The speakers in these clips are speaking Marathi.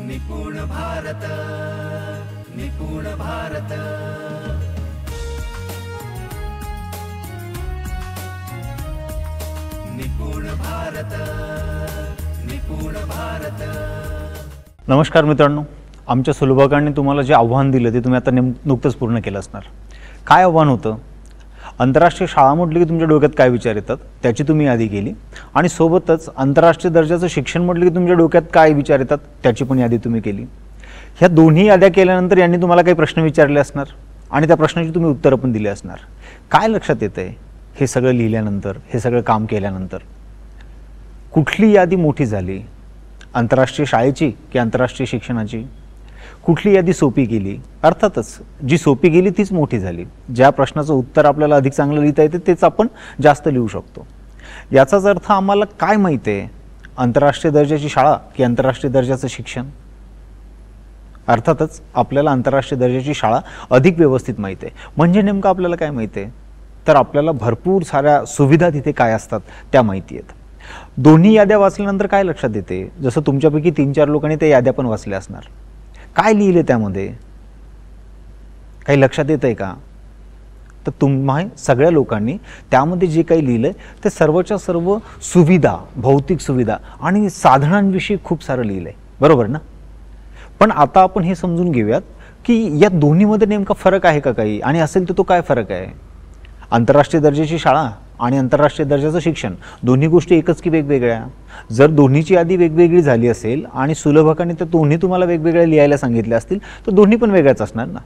निपुण भारत, निपुण भारत। निपुण भारत, निपुण भारत। नमस्कार मित्रांनो, आमच्या सुलभकांनी तुम्हाला जे आव्हान दिलं ते तुम्ही आता नुकतंच पूर्ण केलं असणार। काय आव्हान होतं? आंतरराष्ट्रीय शाळा म्हटली की तुमच्या डोक्यात काय विचार येतात त्याची तुम्ही यादी केली, आणि सोबतच आंतरराष्ट्रीय दर्जाचं शिक्षण म्हटलं की तुमच्या डोक्यात काय विचार येतात त्याची पण यादी तुम्ही केली। ह्या दोन्ही याद्या केल्यानंतर यांनी तुम्हाला काही प्रश्न विचारले असणार आणि त्या प्रश्नाची तुम्ही उत्तरं पण दिली असणार। काय लक्षात येतंय हे सगळं लिहिल्यानंतर, हे सगळं काम केल्यानंतर? कुठली यादी मोठी झाली, आंतरराष्ट्रीय शाळेची की आंतरराष्ट्रीय शिक्षणाची? कुठली यादी सोपी गेली? अर्थातच जी सोपी गेली तीच मोठी झाली। ज्या प्रश्नाचं उत्तर आपल्याला अधिक चांगलं लिहिता येते तेच आपण जास्त लिहू शकतो। याचाच अर्थ आम्हाला काय माहिती आहे, आंतरराष्ट्रीय दर्जाची शाळा की आंतरराष्ट्रीय दर्जाचं शिक्षण? अर्थातच आपल्याला आंतरराष्ट्रीय दर्जाची शाळा अधिक व्यवस्थित माहिती आहे। म्हणजे नेमकं आपल्याला काय माहिती आहे? तर आपल्याला भरपूर साऱ्या सुविधा तिथे काय असतात त्या माहिती आहेत। दोन्ही याद्या वाचल्यानंतर काय लक्षात येते? जसं तुमच्यापैकी 3-4 लोकांनी त्या याद्या पण वाचल्या असणार। काय लिहिले त्यामध्ये? काही लक्षात येतंय का? तर तुम्हा सगळ्या लोकांनी त्यामध्ये जे काही लिहिलंय ते सर्वच्या सर्व सुविधा, भौतिक सुविधा आणि साधनांविषयी खूप सारं लिहिलंय, बरोबर ना? पण आता आपण हे समजून घेऊयात की या दोन्हीमध्ये नेमका फरक आहे का काही, आणि असेल तर तो काय फरक आहे? आंतरराष्ट्रीय दर्जाची शाळा आणि आंतरराष्ट्रीय दर्जाचं शिक्षण दोन्ही गोष्टी एकच की वेगवेगळ्या? जर दोन्हीची यादी वेगवेगळी झाली असेल आणि सुलभकाने तर दोन्ही तुम्हाला वेगवेगळ्या लिहायला सांगितले असतील तर दोन्ही पण वेगळ्याच असणार ना।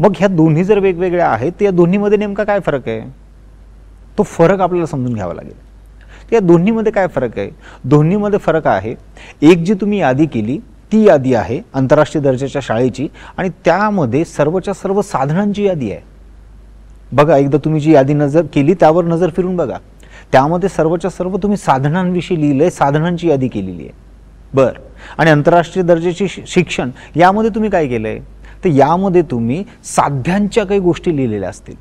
मग ह्या दोन्ही जर वेगवेगळ्या आहेत तर या दोन्हीमध्ये नेमका काय फरक आहे? तो फरक आपल्याला समजून घ्यावा लागेल। या दोन्हीमध्ये काय फरक आहे? दोन्हीमध्ये फरक आहे, एक जी तुम्ही यादी केली ती यादी आहे आंतरराष्ट्रीय दर्जाच्या शाळेची, आणि त्यामध्ये सर्वच्या सर्व साधनांची यादी आहे। बघा, एकदा तुम्ही जी यादी नजर केली त्यावर नजर फिरून बघा, त्यामध्ये सर्वच्या सर्व तुम्ही साधनांविषयी लिहिलंय, साधनांची यादी केलेली आहे। बर, आणि आंतरराष्ट्रीय दर्जाची शिक्षण यामध्ये तुम्ही काय केलंय? तर यामध्ये तुम्ही साध्यांच्या काही गोष्टी लिहिलेल्या असतील।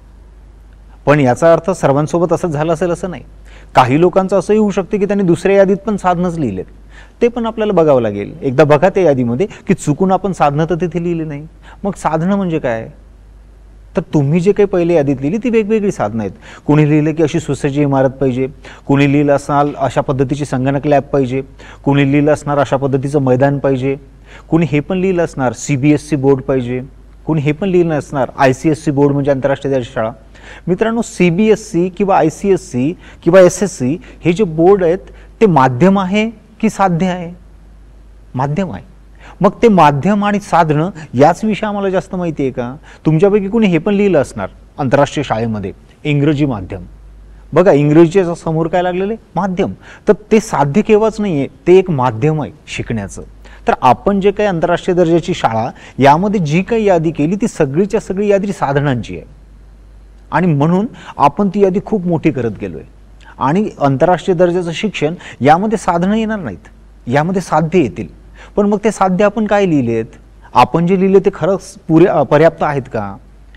पण याचा अर्थ सर्वांसोबत असंच झालं असेल असं नाही। काही लोकांचं असंही होऊ शकते की त्यांनी दुसऱ्या यादीत पण साधनच लिहिलेत, ते पण आपल्याला बघावं लागेल। एकदा बघा त्या यादीमध्ये की चुकून आपण साधनं तर तिथे लिहिली नाही। मग साधनं म्हणजे काय? तर तुम्ही जे काही पहिले यादीत लिहिली ती वेगवेगळी साधनं आहेत। कोणी लिहिलं की अशी सुसज्ज इमारत पाहिजे, कोणी लिहिलं असणार अशा पद्धतीची संगणक लॅब पाहिजे, कोणी लिहिलं असणार अशा पद्धतीचं मैदान पाहिजे, कोणी हे पण लिहिलं असणार CBSE बोर्ड पाहिजे, कोणी हे पण लिहिलं असणार ICSE बोर्ड म्हणजे आंतरराष्ट्रीय दर्जाची शाळा। मित्रांनो, CBSE किंवा ICSE किंवा SSE हे जे बोर्ड आहेत ते माध्यम आहे की साध्य आहे? माध्यम आहे। मग ते माध्यम आणि साधनं याच विषयी आम्हाला जास्त माहिती आहे का? तुमच्यापैकी कोणी हे पण लिहिलं असणार आंतरराष्ट्रीय शाळेमध्ये इंग्रजी माध्यम। बघा, इंग्रजीच्या समोर काय लागलेले? माध्यम। तर ते साध्य केव्हाच नाहीये, ते एक माध्यम आहे शिकण्याचं। तर आपण जे काही आंतरराष्ट्रीय दर्जाची शाळा यामध्ये जी काही यादी केली ती सगळीच्या सगळी यादी साधनांची आहे, आणि म्हणून आपण ती यादी खूप मोठी करत गेलोय। आणि आंतरराष्ट्रीय दर्जाचं शिक्षण यामध्ये साधनं येणार नाहीत, यामध्ये साध्य येतील। पण मग ते साध्य आपण काय लिहिलेत? आपण जे लिहिले ते खरंच पर्याप्त आहेत का?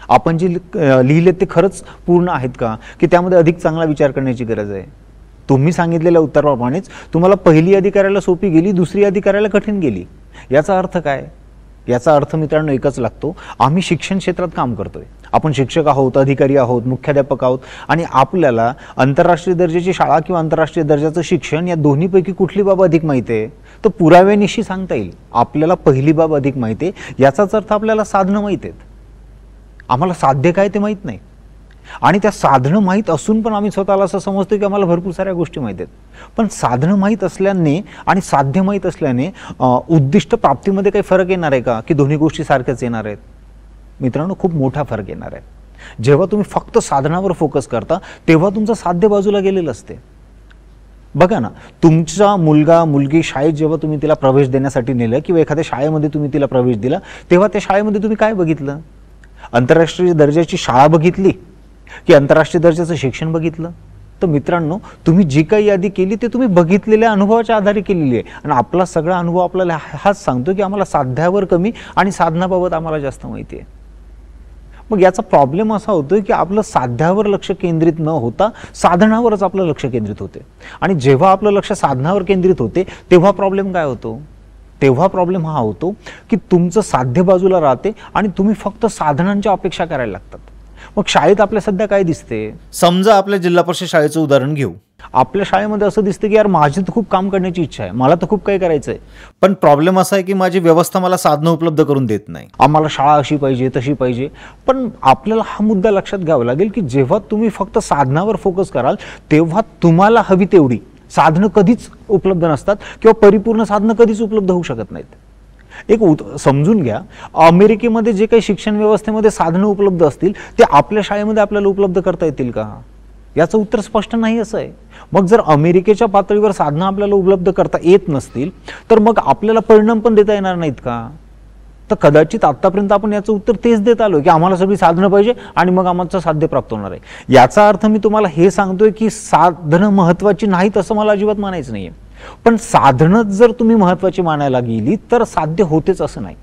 आपण जे लिहिलेत ते खरंच पूर्ण आहेत का, की त्यामध्ये अधिक चांगला विचार करण्याची गरज आहे? तुम्ही सांगितलेल्या उत्तराप्रमाणेच तुम्हाला पहिली यादी करायला सोपी गेली, दुसरी यादी करायला कठीण गेली। याचा अर्थ काय? याचा अर्थ मित्रांनो एकच लागतो, आम्ही शिक्षण क्षेत्रात काम करतोय, आपण शिक्षक आहोत, अधिकारी आहोत, मुख्याध्यापक आहोत, आणि आपल्याला आंतरराष्ट्रीय दर्जाची शाळा किंवा आंतरराष्ट्रीय दर्जाचं शिक्षण या दोन्हीपैकी कुठली बाब अधिक माहिती आहे? तर पुराव्यानिशी सांगता येईल आपल्याला पहिली बाब अधिक माहिती आहे। याचाच अर्थ आपल्याला साधनं माहीत आहेत, आम्हाला साध्य काय ते माहीत नाही। आणि त्या साधनं माहीत असून पण आम्ही स्वतःला असं समजतो की आम्हाला भरपूर साऱ्या गोष्टी माहीत आहेत। पण साधनं माहीत असल्याने आणि साध्य माहीत असल्याने उद्दिष्ट प्राप्तीमध्ये काही फरक येणार आहे का, की दोन्ही गोष्टी सारख्याच येणार आहेत? मित्रांनो, खूप मोठा फरक येणार आहे। जेव्हा तुम्ही फक्त साधनावर फोकस करता तेव्हा तुमचं साध्य बाजूला गेलेलं असते। बघा ना, तुमचा मुलगा मुलगी शाळेत जेव्हा तुम्ही तिला प्रवेश देण्यासाठी नेलं किंवा एखाद्या शाळेमध्ये तुम्ही तिला प्रवेश दिला तेव्हा त्या शाळेमध्ये तुम्ही काय बघितलं? आंतरराष्ट्रीय दर्जाची शाळा बघितली की आंतरराष्ट्रीय दर्जाचं शिक्षण बघितलं? तर मित्रांनो, तुम्ही जी काही यादी केली ते तुम्ही बघितलेल्या अनुभवाच्या आधारे केलेली आहे, आणि आपला सगळा अनुभव आपल्याला हाच सांगतो की आम्हाला साध्यावर कमी आणि साधनाबाबत आम्हाला जास्त माहिती आहे। मग याचा प्रॉब्लेम असा होतोय की आपलं साध्यावर लक्ष केंद्रित न होता साधनावरच आपलं लक्ष केंद्रित होते, आणि जेव्हा आपलं लक्ष साधनावर केंद्रित होते तेव्हा प्रॉब्लेम काय होतो? तेव्हा प्रॉब्लेम हा होतो की तुमचं साध्य बाजूला राहते आणि तुम्ही फक्त साधनांच्या अपेक्षा करायला लागतात. मग शाळेत आपल्या सध्या काय दिसते? समजा आपल्या जिल्हा परिषद शाळेचं उदाहरण घेऊ. आपल्या शाळेमध्ये असं दिसतं की यार माझी तर खूप काम करण्याची इच्छा आहे, मला तर खूप काही करायचं आहे, पण प्रॉब्लेम असा आहे की माझी व्यवस्था मला साधनं उपलब्ध करून देत नाही. आम्हाला शाळा अशी पाहिजे तशी पाहिजे. पण आपल्याला हा मुद्दा लक्षात घ्यावा लागेल की जेव्हा तुम्ही फक्त साधनावर फोकस कराल तेव्हा तुम्हाला हवी तेवढी साधनं कधीच उपलब्ध नसतात किंवा परिपूर्ण साधनं कधीच उपलब्ध होऊ शकत नाहीत. समजून घ्या, अमेरिकेमध्ये जे काही शिक्षण व्यवस्थेमध्ये साधनं उपलब्ध असतील ते आपल्या शाळेमध्ये आपल्याला उपलब्ध करता येतील का? याचं उत्तर स्पष्ट नाही असं आहे. मग जर अमेरिकेच्या पातळीवर साधनं आपल्याला उपलब्ध करता येत नसतील तर मग आपल्याला परिणाम पण देता येणार नाहीत का? तर कदाचित आतापर्यंत आपण याचं उत्तर तेच देत आलो की आम्हाला सगळी साधनं पाहिजे आणि मग आम्हाला साध्य प्राप्त होणार आहे. याचा अर्थ मी तुम्हाला हे सांगतोय की साधनं महत्वाची नाहीत असं मला अजिबात मानायचं नाहीये. पण साधनच जर तुम्ही महत्वाची मानायला गेली तर साध्य होतेच असं नाही.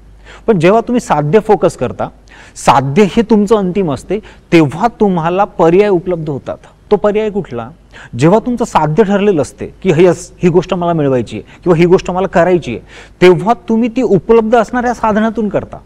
पण जेव्हा तुम्ही साध्य फोकस करता, साध्य हे तुमचं अंतिम असते, तेव्हा तुम्हाला पर्याय उपलब्ध होतात. तो पर्याय कुठला? जेव्हा तुमचं साध्य ठरलेलं असते की ही गोष्ट मला मिळवायची आहे किंवा ही गोष्ट मला करायची आहे, तेव्हा तुम्ही ती उपलब्ध असणाऱ्या साधनातून करता.